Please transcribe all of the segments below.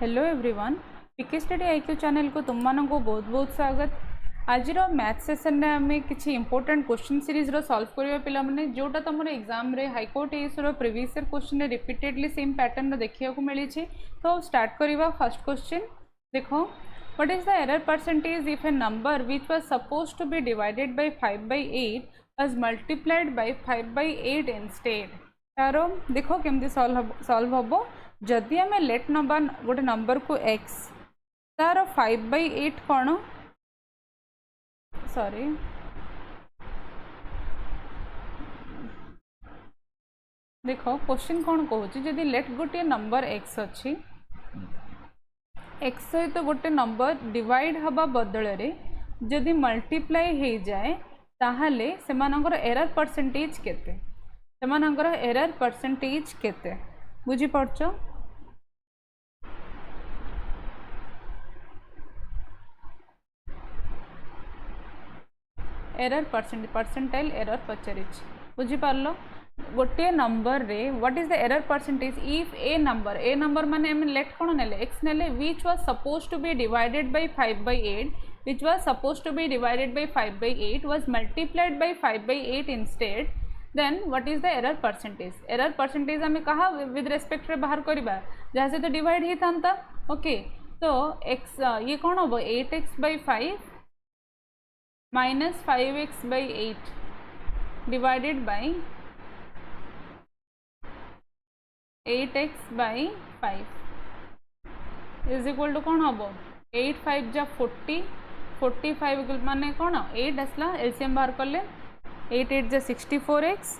Hello everyone पीके study IQ channel को तुम मानक बहुत बहुत स्वागत। आज मैथ सेशन में आम किसी इंपोर्टेंट क्वेश्चन सीरीज रो सॉल्व करवा पिला माने जोटा तुम एग्जाम रे high court year previous year question repeatedly same pattern देखा मिली। तो स्टार्ट करवा फर्स्ट क्वेश्चन। देखो what is the error percentage if a number which was supposed to be divided by 5/8 was multiplied by 5/8 instead. तार देखो केमती solve हम जदि आम लेट नंबर गोटे नंबर को x तार 5/8 कौन सॉरी देखो क्वेश्चन कौन कहूँ जदि लेट गोटे नंबर x अच्छी x सहित गोटे नंबर डिवाइड हवा बदल रे जदि मल्टीप्लाई हो जाए ताहले सेमानकर एरर परसेंटेज केते सेमानकर एरर परसेंटेज केते बुझी पड़छ। एरर परसेंटाइल एरर पचारि बुझी पारल गोटे नंबर रे what is the error percentage if a number माने हम लेट कौन नेले एक्स नेले which was suppose to be divided by 5/8 which was suppose to be divided by 5/8 was multiplied by 5/8 instead then what is the error percentage. Error percentage आम कहा with respect रे बाहर करबा जहाँ से तो डिवाइड ही था। ओके तो एक्स ये कौन हम 8x/5 minus 5x/8 divided by 8x/5 is equal to कौन हम 8 5 जा 40 45 माने कौन 8 आसला एलसीएम बाहर कले 8 8 जा 64x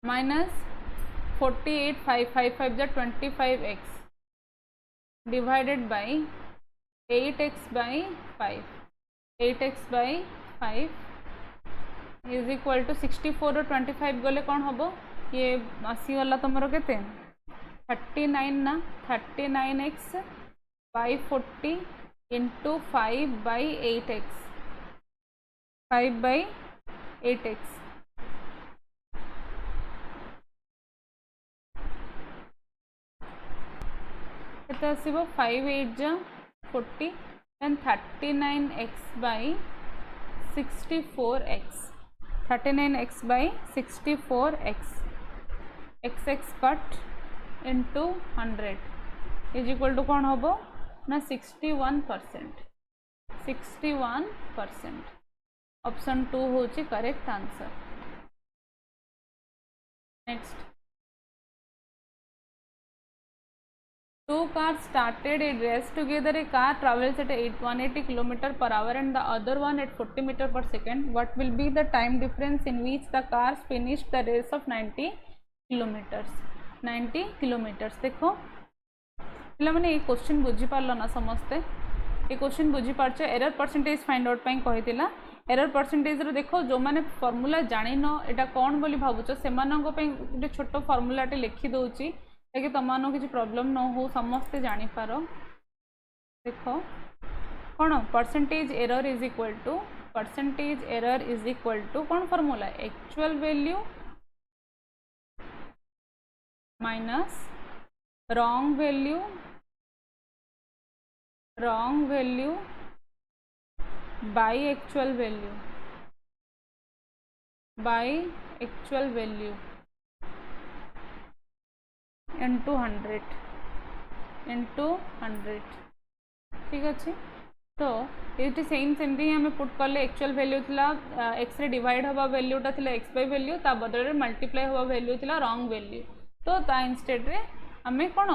माइनस 48 5 5 5 जा 25x divided by 8x/5 8x/5 is equal to 64 और 25 गले कौन हम ये आसीगला तुमर के 39 ना 39x bye 40 into 5/8x 5/8x केते आसीबो 5 8 जा 40 then 39x/64x 39x/64x x cut into 100 is equal to कौन हम ना 61%। 61% ऑप्शन 2 होची correct answer. Next two cars started a race together. A car travels at 180 km/h and the other one at 40 m/s. What will be the time difference in which the cars finished the race of 90 km? 90 km देखो पिला माने ये question बुझी पारल ना समस्ते ये question बुझी पारछ। एरर परसेंटेज फाइंड आउट पई कहितिला एरर परसेंटेज रो देखो जो माने फार्मूला जानि न एटा कोन बोली भाबुछ सेमानंग पई गोटे छोटो फार्मूला टे लिखि दोउची ताकि तुम किसी प्रॉब्लम न हो समस्ते जानीपार। देखो कौन percentage error is equal to कौन formula actual value minus wrong value by actual value into 100 ठीक अच्छे। तो ये सेम सेमती आम पुट कले एक्चुअल वैल्यू थिला एक्स रे डिवाइड हवा वैल्यूटा थिला एक्स बाय वैल्यू ता बदल मल्टीप्लाई हवा वैल्यू थिला रॉन्ग वैल्यू तो ता इंस्टेड रे आम कौन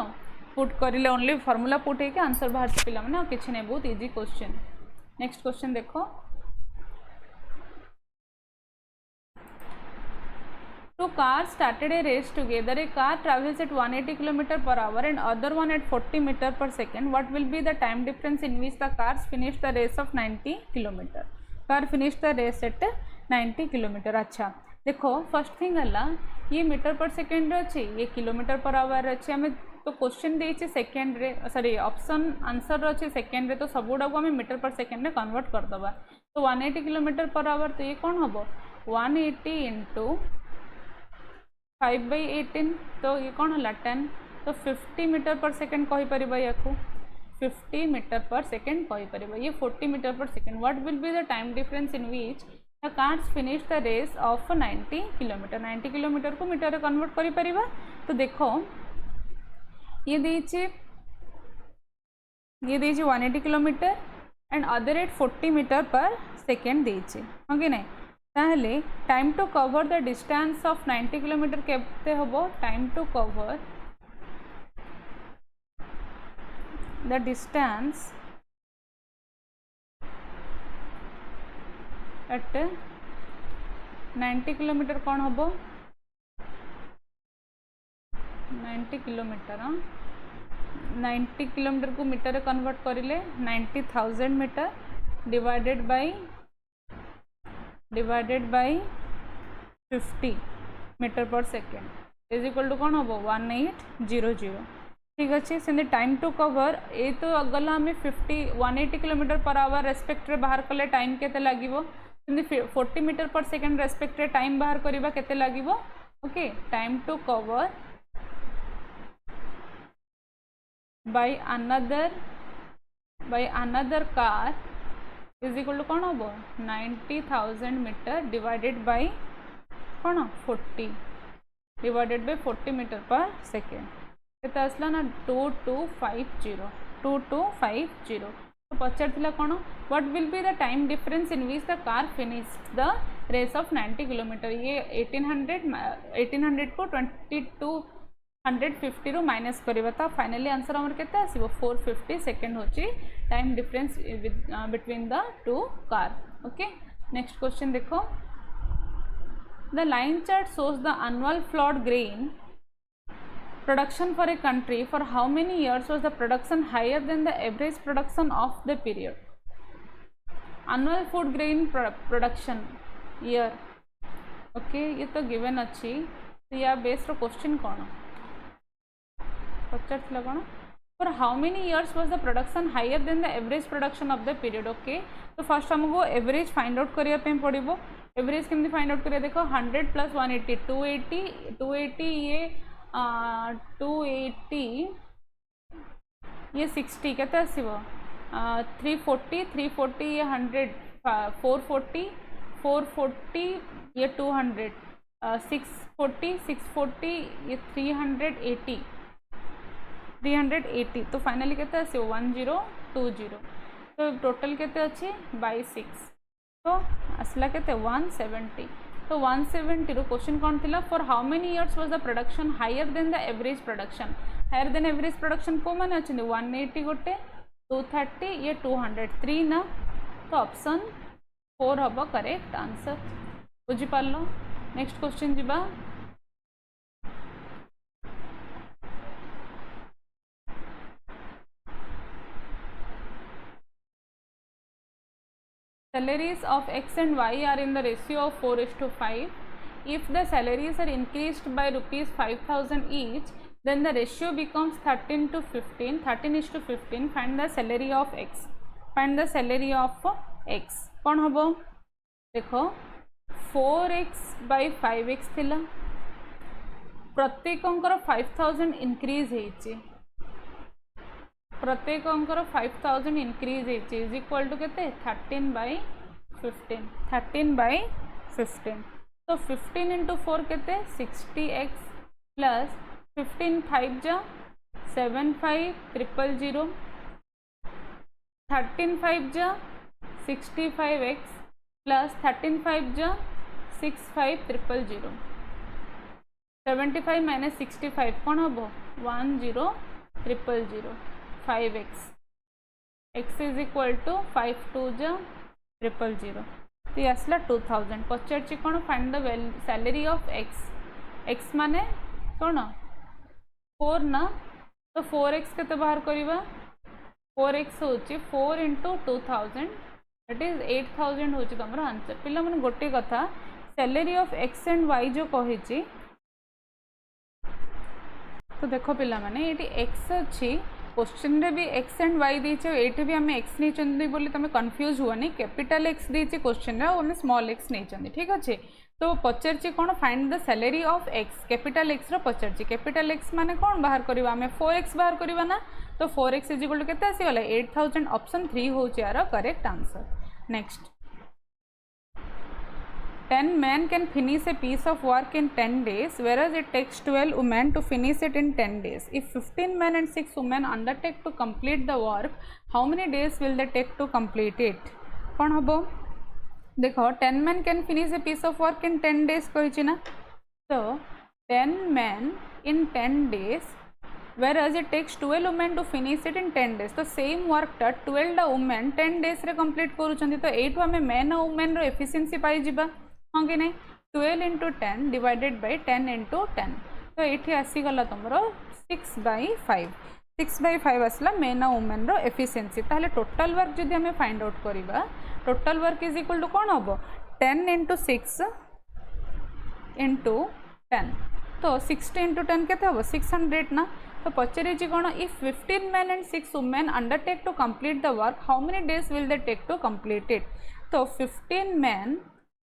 पुट करिले ओनली फॉर्मूला पुट होकर आंसर बाहर पिला माने किछि नै बहुत इजी क्वेश्चन। नेक्स्ट क्वेश्चन देखो two cars started a race together. A car travels at 180 km/h and other one at 40 m/s. What will be the time difference in which the cars finished the race of 90 km? Car finished the race at 90 km। अच्छा देखो first thing है ये मीटर/सेकेंड अच्छे ये km/h अच्छे आम तो question देछि सेकेंड रे सॉरी ऑप्शन आंसर अच्छे सेकेंड रे तो सब गुड़ा आम मीटर/सेकेंड रे कन्वर्ट करदबा तो 180 km/h तो ये कौन हम 180 इंटू 5/18 तो ये कौन है 10 तो 50 मीटर पर सेकेंड कहीपर या 50 मीटर पर सेकेंड कहीपर ये 40 metre per second what will be the time difference in which the cars finish the race of 90 kilometre 90 kilometre को मीटर कन्वर्ट करि परिबा तो देखो ये देछि 180 kilometre and other rate 40 metre per second देछि हाँ कि नहीं ताहले time to cover the distance of 90 kilometre केते होबो time to cover the distance at 90 kilometre कौन होबो 90 किलोमीटर 90 किलोमीटर को मीटर कन्वर्ट करिले 90,000 metre divided bye 50 metre per second is equal to कौन होबो 1800 ठीक अच्छे से टाइम टू कवर ये तो गला आम 180 किलोमीटर पर आवर रेस्पेक्ट रे बाहर कले टाइम केते लागिवो 40 मीटर पर सेकेंड रेस्पेक्ट रे टाइम बाहर करिबा केते लागिवो okay time to cover by another car is equal to कौन होबो 90,000 मीटर डिवाइडेड बाय कौन 40 divided by 40 metre per second केते आसला ना 2250 तो पचार कौन what will be the time difference in which the car finished the race of 90 kilometre ये 1800 को 2250 रु माइनस करबा तो फाइनली आंसर हमर केते आसीबो 450 सेकेंड होची time difference between the two car okay next question देखो the line chart shows the annual float grain production for a country for how many years was the production higher than the average production of the period annual food grain production year okay ये तो given अच्छी तो या base रो question कौन पचार थिला कौन for how many years was the production higher than the average production of the period okay तो first हमको एवरेज फाइंड आउट करिया पे पड़िबो एवरेज केमती फाइंड आउट करिया देखो 100 प्लस 180 280 ये 280 ये 60 केते आसीबो 340 ये 100 440 ये 200 640 ये 380 तो फाइनली केते आसीबो 1020 तो टोटल केते अछि बाय 6 तो आसला केते 170 तो 170 रो क्वेश्चन कौन थिला for how many years was the production higher than the average production higher than average production को माने अछि 180 गोटे 230 ये 203 ना तो ऑप्शन 4 हबो करेक्ट आंसर बुझी पारलो नेक्स्ट क्वेश्चन जिबा Salaries of X and Y are in the ratio of 4:5. If the salaries are increased by rupees 5,000 each, then the ratio becomes 13:15. 13:15. Find the salary of X. Find the salary of X. कौन हबो देखो 4x by 5x थिला प्रत्येक अंकर 5,000 increase हेची प्रत्येक अंकर 5,000 increase is equal to केते 13/15 तो 15 into 4 केते 60x प्लस 15 5 जा 75,000 13 5 जा 65x प्लस 13 5 जा 65,000 75 माइनस 65 कौन हम 10,000 5x x is equal to 5 2 जा 000 तो ये आसला 2000 पचार कौन find the salary of x x माने कौन 4 ना तो 4x के बाहर करवा 4x होची 4 इंटू 2000 दैट इज 8000 होची तुम आंसर पिला मन गोटे कथा salary of x and y जो कही तो देखो पिला माने ये x अच्छी क्वेश्चन रे भी x एंड y दीचे एठी भी हमें x नहीं चंदी बोली तमे कंफ्यूज हुआ नहीं कैपिटल x दीचे क्वेश्चन रे हमें स्मॉल x नहीं चंदी ठीक अच्छे तो पचार कौन find the salary of x capital x Pachar capital x माने कौन बाहर करवा आम 4x बाहर करवा ना तो 4x इज इक्वल टू केते आसीगला 8000 ऑप्शन 3 होची यार correct answer. Next 10 men can finish a piece of work in 10 days whereas it takes 12 women to finish it in 10 days. If 15 men and 6 women undertake to complete the work, how many days will they take to complete it? कौन हबो देखो 10 men can finish a piece of work in 10 days कही ना तो 10 men in 10 days whereas it takes 12 women to finish it in 10 days तो same work टा 12 women 10 days रे complete करूछंती तो एठो हमें मेन और वुमेन रो एफिशिएंसी पाई जिबा हाँ कि नहीं 12 into 10 डिवाइडेड बाय 10 into 10 तो ये आसीगला तुम 6/5 6/5 आसला मेन और वुमेन रो एफिशिएंसी ताहले टोटल वर्क जदि हमें फाइंड आउट करबा total work is equal to कौन हम 10 into 6 into 10 तो 60 into 10 केते हम 600 ना तो पचारे कौन if 15 men and 6 women undertake to complete the work how many days will they take to complete it तो 15 men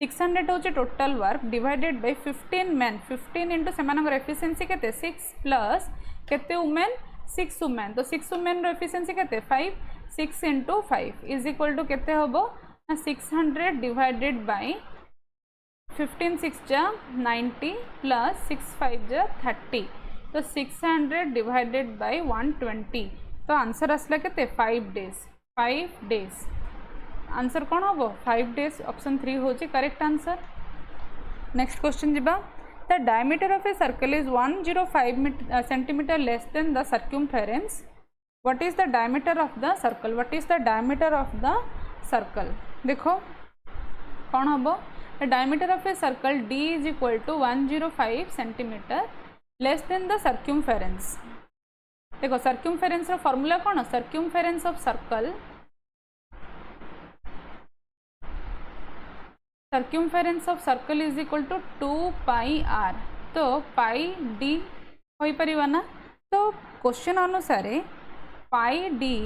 600 होचे total work divided by 15 men 15 into सेमानकर एफिशिएंसी केते 6 प्लस केते वुमेन 6 वुमेन तो 6 वुमेन रो एफिशिएंसी केते 5 6 into 5 is equal to केते होबो 600 डिवाइडेड बाय 15 6 जा 90 प्लस 6 5 जा 30 तो 600 डिवाइडेड बाय 120 तो आंसर आसला केते 5 डेज आंसर कौन हम 5 days ऑप्शन 3 होची करेक्ट आंसर। नेक्स्ट क्वेश्चन जीबा the diameter of a circle is 105 centimetre less than the circumference what is the diameter of the circle what is the diameter of the circle देखो कौन हम the diameter of a circle d is equal to 105 centimetre less than the circumference देखो circumference रो formula कौन circumference of circle circumference of circle is equal to 2πr तो पाई D हो Paribas ना तो क्वेश्चन अनुसार pi D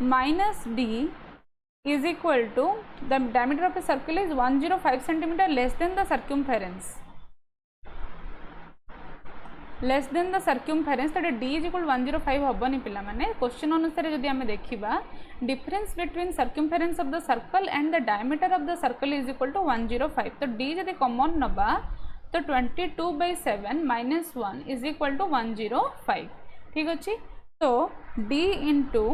minus D is equal to the diameter of a circle is 105 centimetre less than the circumference less than the circumference तो D is equal 105 हेनी पिला माने question अनुसार जदि आमे देखिबा difference between circumference of the circle and the diameter of the circle is equal to 105 तो D जदि कॉमन नबा तो 22/7 माइनस 1 इज इक्वल टू 105 ठीक अच्छे तो D into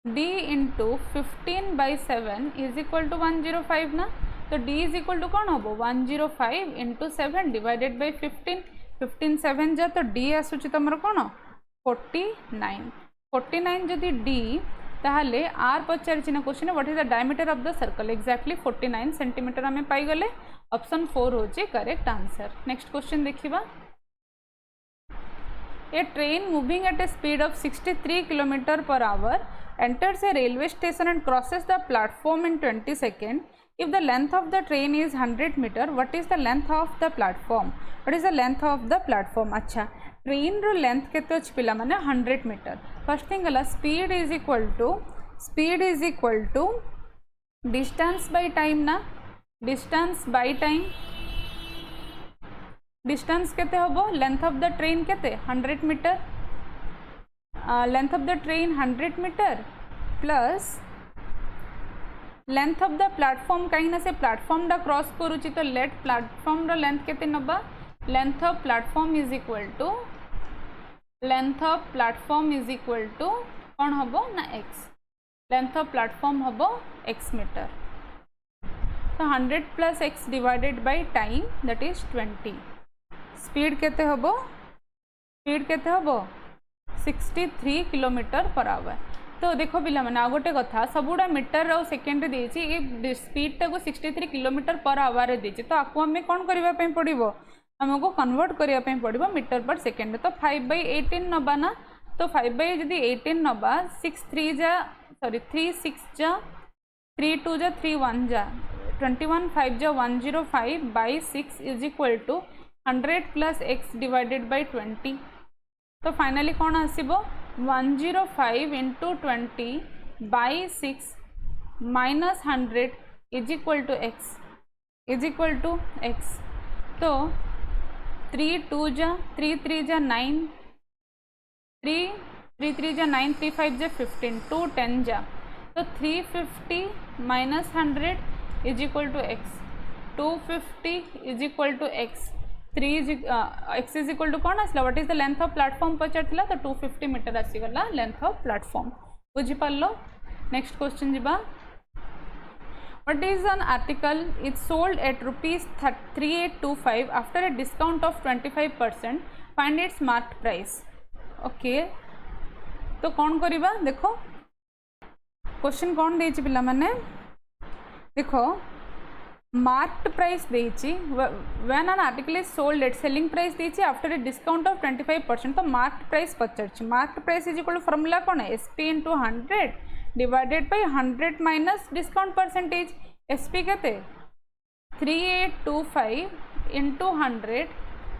15/7 is equal to 105 ना तो d इज इक्वल टू कौन हम 105 इंटू 7 डिवाइडेड बाय 15 7 जा तो d आसूची तुम कौन 49 जदि d ताहले आर पचारि ना question what is the diameter of the circle exactly 49 centimetre आम पाईगले ऑप्शन 4 होची करेक्ट आंसर। नेक्स्ट क्वेश्चन देखिबा a train moving at a speed of 63 km/h enters a railway station and crosses the platform in 20 seconds. If the length of the train is 100 meter, what is the length of the platform? What is the length of the platform? अच्छा train रो length केते अछि पिला माने 100 metre first thing गला speed is equal to distance by time ना distance by time distance केते होबो लेंथ ऑफ द ट्रेन केते 100 metre length of the train 100 metre plus length of the platform कहीं से प्लेटफॉर्म डा क्रॉस करूची तो लेट प्लेटफॉर्म रो लेंथ केते नबा length of platform is equal to कौन हबो ना x लेंथ ऑफ प्लेटफॉर्म हबो x मीटर तो 100 plus x divided by time that is 20 speed केते हबो 63 km/h तो देखो पिला माने आ गोटे कथा सबुड़ा मीटर और सेकेंड देछि ए स्पीड टाको 63 km/h रे देछि तो आपको हमें कौन करबा पई पड़िबो हमको कन्वर्ट करबा पई पड़िबो मीटर पर सेकेंड तो 5/18 नबा ना तो 5/18 नबा 3 6 जा 3 2 जा 3 1 जा 21 5 जा 105/6 is equal to 100 plus x divided by 20 तो फाइनली कौन आसीबो 105 into 20/6 minus 100 is equal to x is equal to x. तो 3 2 जा 3 3 जा 9, 3 3 3 जा 9, 3 5 जा 15, 2 10 जा, तो 350 minus 100 is equal to x, 250 is equal to x, x is equal to कौन आसला, what is the length of platform पचार तो 250 मीटर आसीगला लेंथ ऑफ प्लेटफॉर्म। बुझिपार। नेक्स्ट क्वेश्चन जीवा। What is an article is sold at rupees 3825 after a discount of 25%? Find its marked price. Okay, तो कौन करिबा देखो क्वेश्चन कौन देछि पिला माने देखो मार्क्ड प्राइस देछि when an article is sold at selling price देछि after a discount of 25%, तो मार्क्ड प्राइस पचारछि। Marked price is equal to formula कौन है, SP into 100 divided by 100 minus discount percentage. SP केते 3825 इंटू 100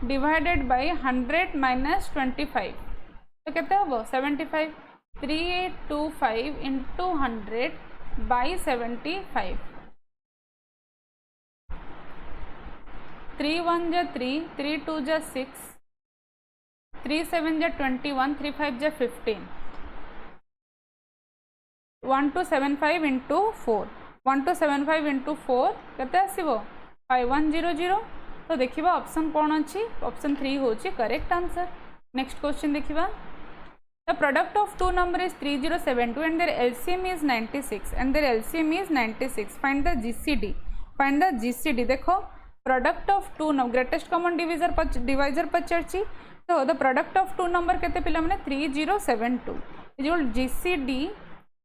डिवाइडेड बाय 100 माइनस 25, तो केते हबो 75। 3825 into 100 bye 75, 3 1 जा 3, 3 2 जा 6, 3 7 जा 21, 3 5 जा 15, 1275 इंटू 4, 1275 इंटू 4 केते आसीबो 5100। तो देखिबा ऑप्शन कौन अच्छी, ऑप्शन 3 होची करेक्ट आंसर। नेक्स्ट क्वेश्चन देखिबा। The product of two number is 3072 and their LCM is 96 and their LCM is 96। Find the GCD. Find the GCD. देखो product of two number greatest common divisor पचारची, तो the product of two number केते पिला माने 3072 is GCD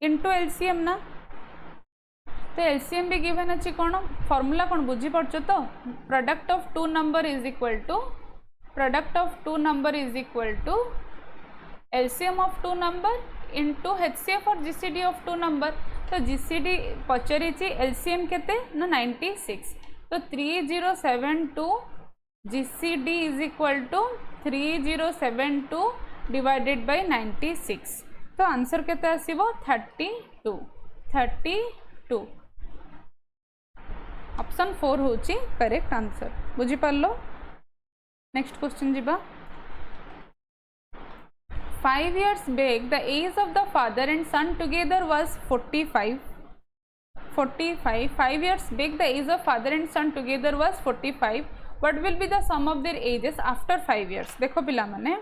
into LCM ना, तो LCM भी given अच्छी कौन फॉर्मूला कौन बुझी पड़छ तो product of two number is equal to LCM of two number into HCF और जीसीडी ऑफ टू नंबर। तो जीसीडी पचारि एलसीएम केते ना 96, तो 3072 GCD is equal to 3072 divided by 96, तो आंसर केते आसीबो 32। ऑप्शन 4 होची करेक्ट आंसर। बुझी पारलो। नेक्स्ट क्वेश्चन जीबा। 5 years back the age of the father and son together was 45. 5 years back the age of father and son together was 45. What will be the sum of their ages after 5 years? देखो पिला माने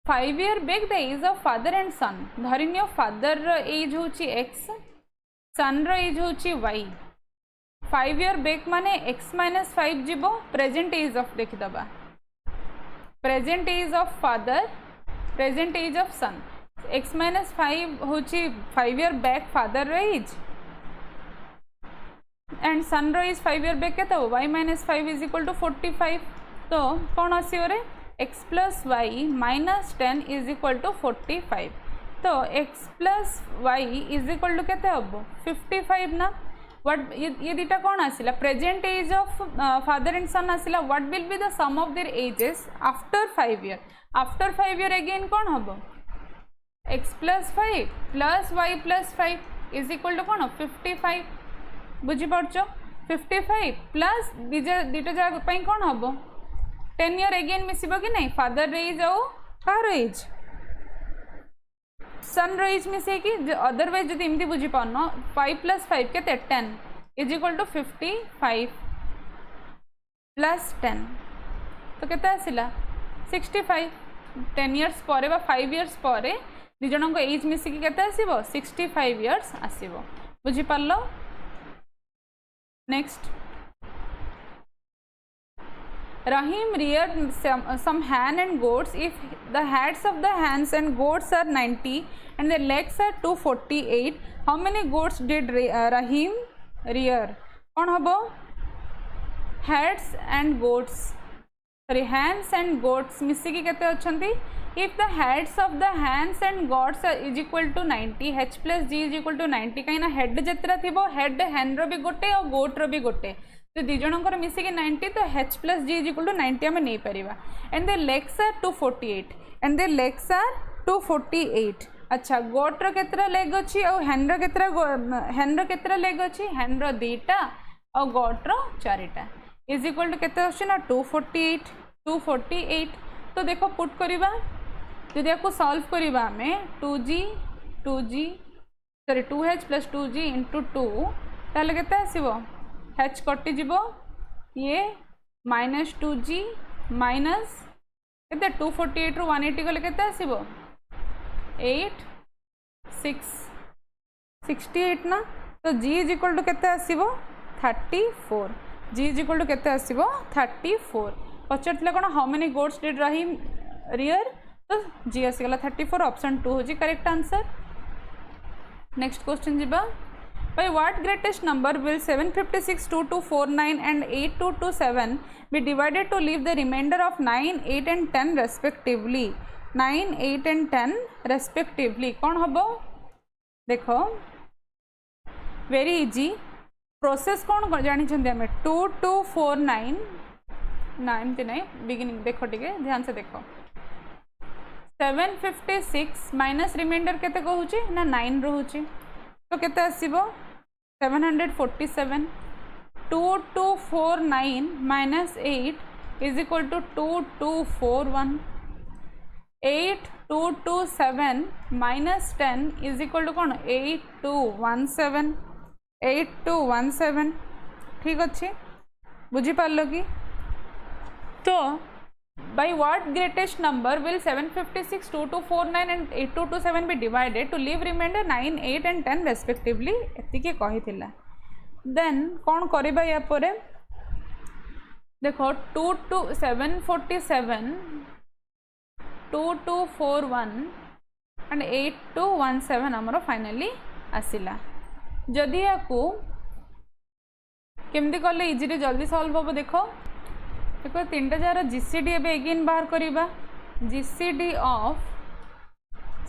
5 year back the age of father and son, धरिनियो father age होची x, son रो age होची y। 5 year back माने x minus 5 जीवो present age of देखि दबा, present age of father, present age of son. x minus 5 होची 5 year back father रो एज एंड सन रो एज 5 year back केते y minus 5 is equal to 45। तो कौन आसी रे x plus y minus 10 is equal to 45, तो x plus y is equal to केते हबो 55 ना। व्हाट ये दीटा कौन आसिला present age of father and son आसिला। What will be the sum of their ages after 5 year। After 5 year again कौन हबो x plus 5 plus y plus 5 is equal to कौन 55। बुझी पड़छ 55 प्लस दीटा जगह पई कौन हबो 10 year अगेन मिसिबो कि नहीं, फादर एज और कार एज सन एज मिसे कि अदरवाइज जदि एमती बुझी पाउन 5 प्लस 5 केते 10 इज इक्वल टू 55 प्लस 10, तो केते आसिला 65। 10 years पर बा 5 years पर दि जन को एज मिसिकी केते आसीबो 65 years आसीबो। बुझी पारलो। Next Rahim reared some hen and goats. If the heads of the hens and goats are 90 and their legs are 248, how many goats did Rahim rear? कौन हबो heads and goats, sorry hens and goats मिसिकी केते अछंती। If the heads of the hens and goats are is equal to 90, h plus g is equal to 90, कहीं ना head जितरा थिबो head hen रो भी गोटे और goat रो भी गोटे, तो दी जनकर मिसिकी 90, तो h plus G is equal to 90 आम नहीं पारिबा। And their legs are 248 and their legs are 248। अच्छा गोट रो केतरा लेग अछि और हेन रो केतरा लेग अछि, हेन रो 2टा और गॉटर चारिटा इज इक्वल टू केते आछे ना 248 तो देखो पुट करवा जदि आपको सॉल्व करवा आमे 2h प्लस 2g इंटू 2 ताले केते आसीबो h कटि जीवो ये माइनस 2g माइनस केते 248 रु 180 गले केते आसीबो 68 ना तो g इज इक्वल टू केते आसीबो 34 g इज इक्वल टू केते आसीबो 34 पचरथिला कोन how many goats did Rahim rear तो g आसीगला 34 ऑप्शन 2 होजी करेक्ट आंसर। नेक्स्ट क्वेश्चन जीबा by what greatest number will 756 2249 and 8227 be divided to leave the remainder of 9 8 and 10 respectively 9 8 and 10 respectively कौन हबो देखो वेरी इजी प्रोसेस कौन जानी हमें 2249 ना एमती नहीं बिगिनिंग देखो टिके ध्यान से देखो 756 माइनस रिमाइंडर केते कहूची ना 9 रहूची तो केते आसीबो 747 2249 minus 8 is equal to 2241 8227 minus 10 is equal to कौन 8217 ठीक अच्छे बुझी पार्ल कि तो by what greatest number will 756 2249 and 8227 be divided to leave remainder 9 8 and 10 respectively एतिके कही थिला then कौन करिबा या परे देखो 747 2241 and 8217 हमरो फाइनली आसिला जदि याकू केमती कले इजी रे जल्दी सॉल्व हो देखो देखो तीन टा जार जीसीडी एबे अगेन बाहर करिबा जीसीडी ऑफ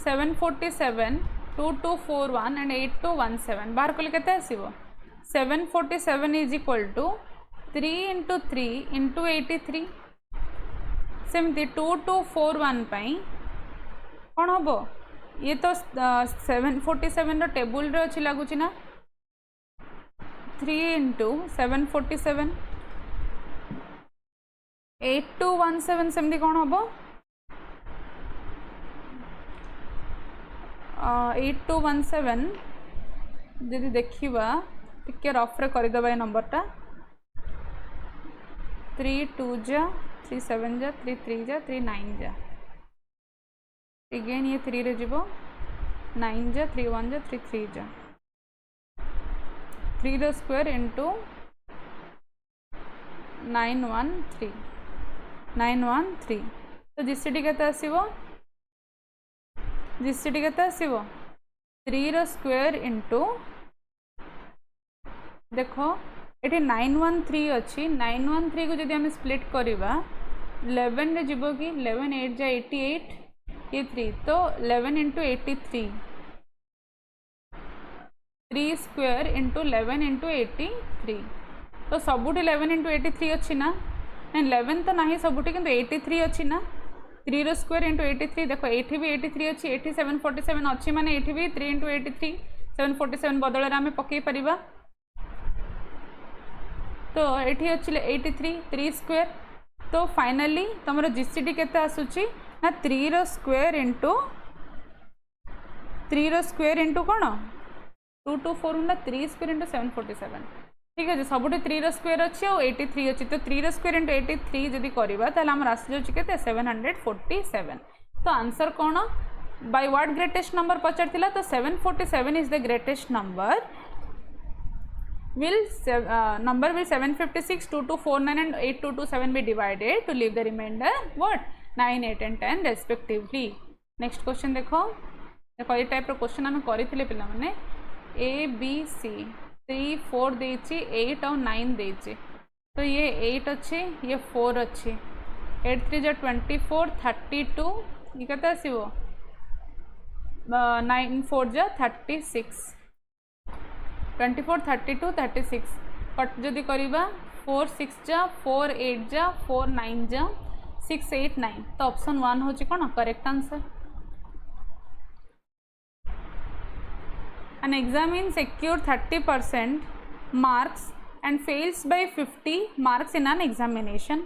747 2241 and 8217 बाहर कले केते आसीबो 747 is equal to 3 into 3 into 83 सेमती 2241 पाई कौन हम ये तो 747 टेबुल रे अच्छी लगुच ना 3 into 747 8217 सेमती कौन हम 8217 जदि देखा टिके रफ्रे करदे नंबरटा 3 2 जा 3 7 जा 3 3 जा 3 9 जा अगेन ये 3 रे जीवो 9 जा 3 1 जा 3 3 जा 3 रो स्क्वायर इंटू 913 तो जीसीडी केते आसीबो जीसीडी केते आसीबो 3 रो स्क्वायर इंटू देखो ये 913 अच्छी 913 को जब आम स्प्लिट करवा 11 रे जीवो कि 11 8 जा 88 ये 3 तो 11 इंटू 83 3 स्क्वायर इंटू 11 इंटू 83 तो सबुठ 11 इंटू 83 अच्छी ना 11 तो ना सबुठ किंतु 83 अच्छी ना 3 रो स्क्वायर इंटू 83 देखो ये भी 83 अच्छी ये 747 अच्छी माने ये भी 3 इंटू 83 747 बदल आम पकई पार तो ये अच्छी 83 3 स्क्वायर तो फाइनली तुम जीसीडी केते आसुची ना 3 रो स्क्वायर इंटू कौन 224 ना 3 स्क्वायर इंटू 747 ठीक है सबुठ 3 रो स्क्वायर अच्छी और 83 अच्छी तो 3 रो स्क्वायर इंटू 83 जदि करवा ताले आम आसी जाउची केते 747 तो आंसर कौन बाय व्हाट ग्रेटेस्ट नंबर पचारथिला तो 747 is the greatest number number will 756 2249 and 8227 be divided to leave the remainder what 9 8 and 10 respectively next question देखो ये टाइप रो क्वेश्चन आम करथिले पिला माने ए बी सी 3 4 देछि 8 और 9 देछि तो ये 8 अच्छे ये 4 अच्छे 8 3 जा 24 32 ये केते आसीबो 9 4 जा 36 24 32 36 कट जदि करवा 4 6 जा 4 8 जा 4 9 जा 6 8 9 तो ऑप्शन 1 होची कोन correct answer an examine secure 30% marks and fails by 50 marks in an examination.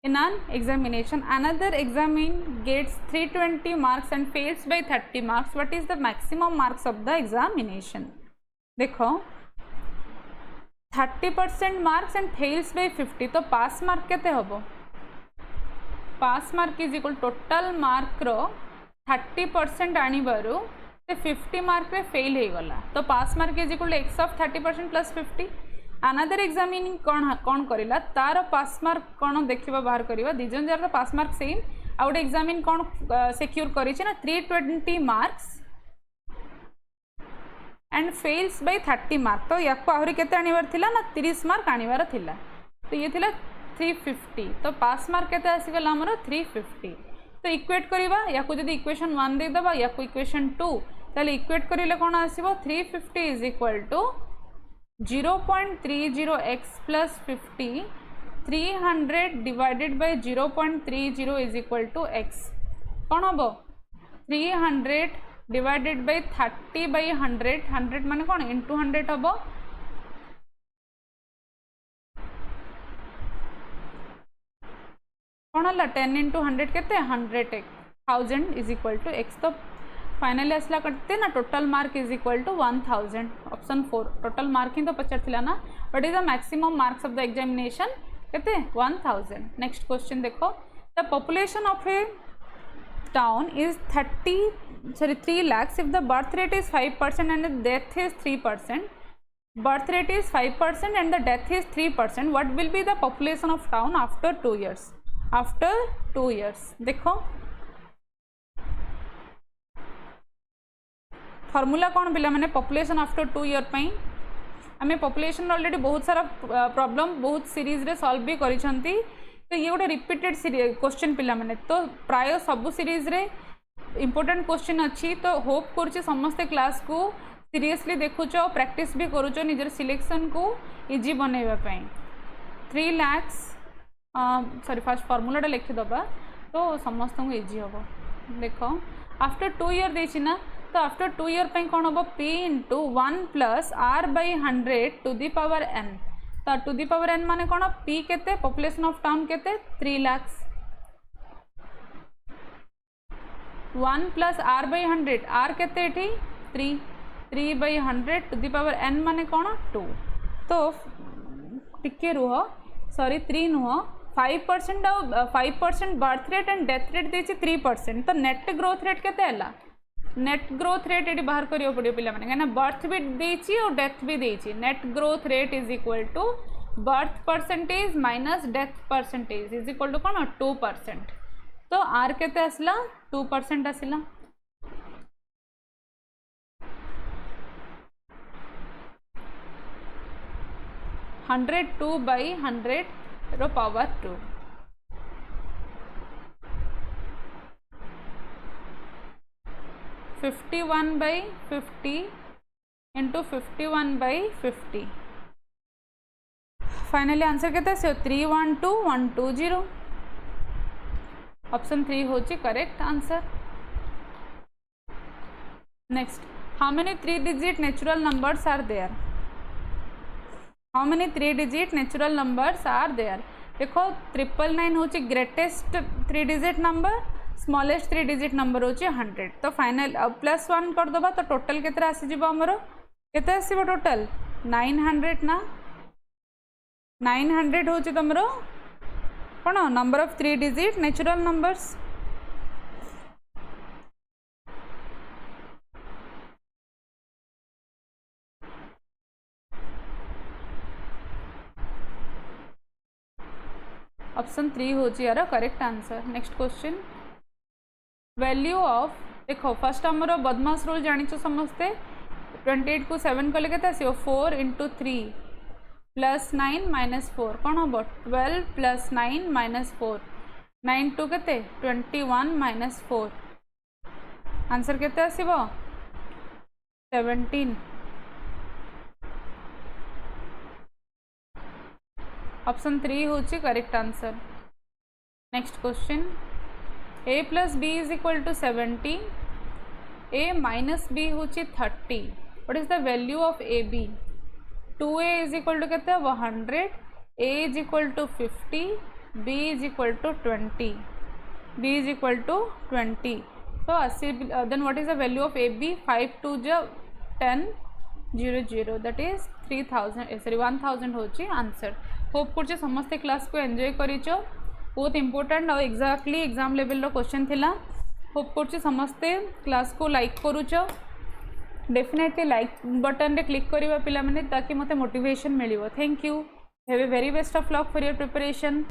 In an examination, another examine gets 320 marks and fails by 30 marks. What is the maximum marks of the examination? देखो 30% marks and fails by 50 तो pass mark केते होबो? Pass mark is equal total mark रो 30% आनी बारू ते 50 mark रे fail हो गला तो pass mark is equal to x of 30% plus 50. Another examining कौन करिला तार पास मार्क कौन देखिबा बाहर करिबा दिजन जार pass mark same out examine कौन सिक्योर करिछि ना 320 marks and fails by 30 mark तो याको आहुरी केते आनिबार थिला ना 30 मार्क आनिबार थिला तो ये थिला 350 तो पास मार्क केते आसी गला हमरो 350 तो इक्वेट करिबा याको जदी इक्वेशन 1 दे दबा याको इक्वेशन 2 ताले इक्वेट करिले कोन आसीबो 350 is equal to 0.30x plus 50 300 divided by 0.30 is equal to x कोन हबो 300 डिवाइडेड बाय 30 बाय 100 100 माने कोन इनटू 100 हबो कोन हला 10 इंटू 100 केते 100,000 इज इक्वल टू x तो फाइनली आसला करते ना total mark is equal to 1000 option 4 total mark ही तो पचार थिला ना what is the maximum marks of the examination केते 1000. नेक्स्ट क्वेश्चन देखो the population of a town is 3 lakhs if the birth rate is 5% and the death is 3%. Birth rate is 5% and the death is 3%. What will be the population of town after 2 years? After 2 years देखो formula कौन पिला मैंने population after 2 year पाई आम population already बहुत सारा problem बहुत series रे solve भी करिसंती तो ये गोटे रिपीटेड क्वेश्चन पिला मैंने तो प्राय सब सीरीज रे इंपोर्टेंट क्वेश्चन अच्छी तो होप करुच्चे समस्ते क्लास को सीरियसली देखुच प्रैक्टिस भी करुच निजर सिलेक्शन को इजी बनवाई 3 lakhs सॉरी फास्ट फॉर्मूलाटा लिखिदबा तो समस्त को इजी हम देख आफ्टर 2 ईयर देछि ना तो आफ्टर 2 ईयर पे कौन हम p into 1 plus r by 100 to the power n तो टू दी पावर n माने कौन p केते पॉपुलेशन ऑफ टाउन केते 3 lakhs 1 plus r by 100 r केते एठी 3 by 100 to the power n माने कौन 2 तो टिके रुह सॉरी 3 नुह 5% birth rate and death rate देछि 3% तो नेट ग्रोथ रेट केते हला नेट ग्रोथ रेट ये बाहर करियो पड़ियो पिला माने कना बर्थ भी देछि और डेथ भी देछि net growth rate is equal to birth percentage minus death percentage is equal to कोन 2% तो आर केते आसला 2% आसला हंड्रेड 2 बाई 100 रो power 2 51 by 50 into 51 by 50 finally answer केते से 312120 ऑप्शन 3 होची correct answer. Next how many 3 digit natural numbers are there how many 3 digit natural numbers are there देखो 999 होची greatest 3 digit number smallest 3 digit number होची 100 तो final अब +1 कर दबा तो टोटल केते आसी जिवो हमरो केते आसीबो टोटल 900 ना 900 होची तमरो कोन number of 3 digit natural numbers option 3 होची यार correct answer. Next question value of देखो फर्स्ट आमर बदमाश रूल जानिଛ समस्ते 28 को 7 कले केते आसीबो 4 into 3 प्लस 9 माइनस 4 कौन हम 12 प्लस 9 माइनस 4 9 टू केते 21 माइनस 4 आंसर केते आसीबो 17 ऑप्शन 3 होची correct answer. Next question a plus b is equal to 70 a minus b होची 30 what is the value of ab 2a is equal to के 100, a is equal to 50, b is equal to 20, b is equal to 20. तो 80. Then what is the value of ab? 5 2 10 0 0 that is 3000 sorry 1000 होची answer. Hope कर समस्ते class को enjoy करिचो. बहुत important और exactly exam level रो question थिला. Hope कर समस्ते क्लास को लाइक करूच. डेफिनेटली लाइक बटन रे क्लिक करिवा पिला माने ताकि मते मोटिवेशन मिलिवो. Thank you. Have a very best of luck for your preparation.